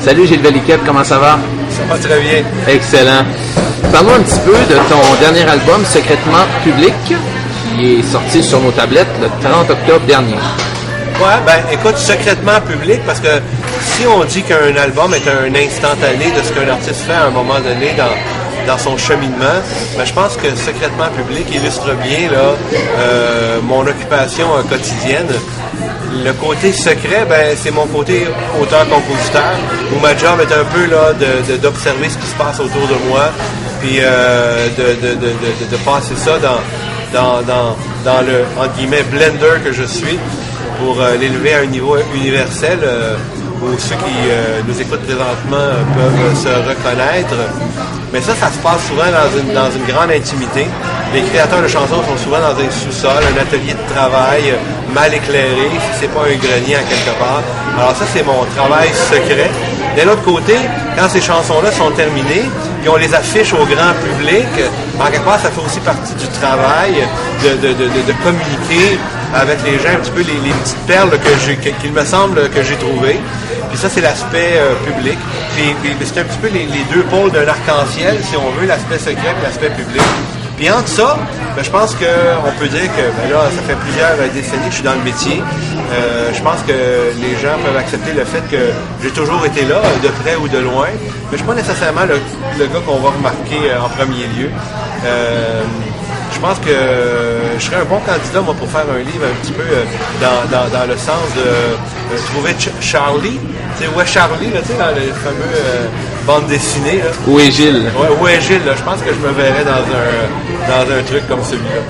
Salut Gilles Valiquette, comment ça va? Ça va très bien. Excellent. Parle-moi un petit peu de ton dernier album, Secrètement Public, qui est sorti sur nos tablettes le 30 octobre dernier. Ouais, ben écoute, Secrètement Public, parce que si on dit qu'un album est un instantané de ce qu'un artiste fait à un moment donné dans son cheminement, ben, je pense que Secrètement Public illustre bien là, mon occupation quotidienne. Le côté secret, ben, c'est mon côté auteur-compositeur, où ma job est un peu là d'observer ce qui se passe autour de moi, puis de passer ça dans le, entre guillemets, blender que je suis, pour l'élever à un niveau universel où ceux qui nous écoutent présentement peuvent se reconnaître. Mais ça se passe souvent dans une grande intimité. Les créateurs de chansons sont souvent dans un sous-sol, un atelier de travail mal éclairé, si c'est pas un grenier à quelque part. Alors ça, c'est mon travail secret. De l'autre côté, quand ces chansons-là sont terminées, puis on les affiche au grand public, en quelque part, ça fait aussi partie du travail de communiquer avec les gens un petit peu les petites perles qu'il me semble que j'ai trouvées. Puis ça, c'est l'aspect public. Puis c'est un petit peu les deux pôles d'un arc-en-ciel, si on veut, l'aspect secret et l'aspect public. Puis entre ça, ben, je pense qu'on peut dire que ben là, ça fait plusieurs décennies que je suis dans le métier. Je pense que les gens peuvent accepter le fait que j'ai toujours été là, de près ou de loin. Mais je suis pas nécessairement le gars qu'on va remarquer en premier lieu. Je pense que je serais un bon candidat, moi, pour faire un livre un petit peu dans le sens de trouver Charlie. Tu sais, où est Charlie, là, tu sais, dans les fameux bandes dessinées. Là. Où est Gilles? Ouais, où est Gilles, là? Je pense que je me verrais dans un truc comme celui-là.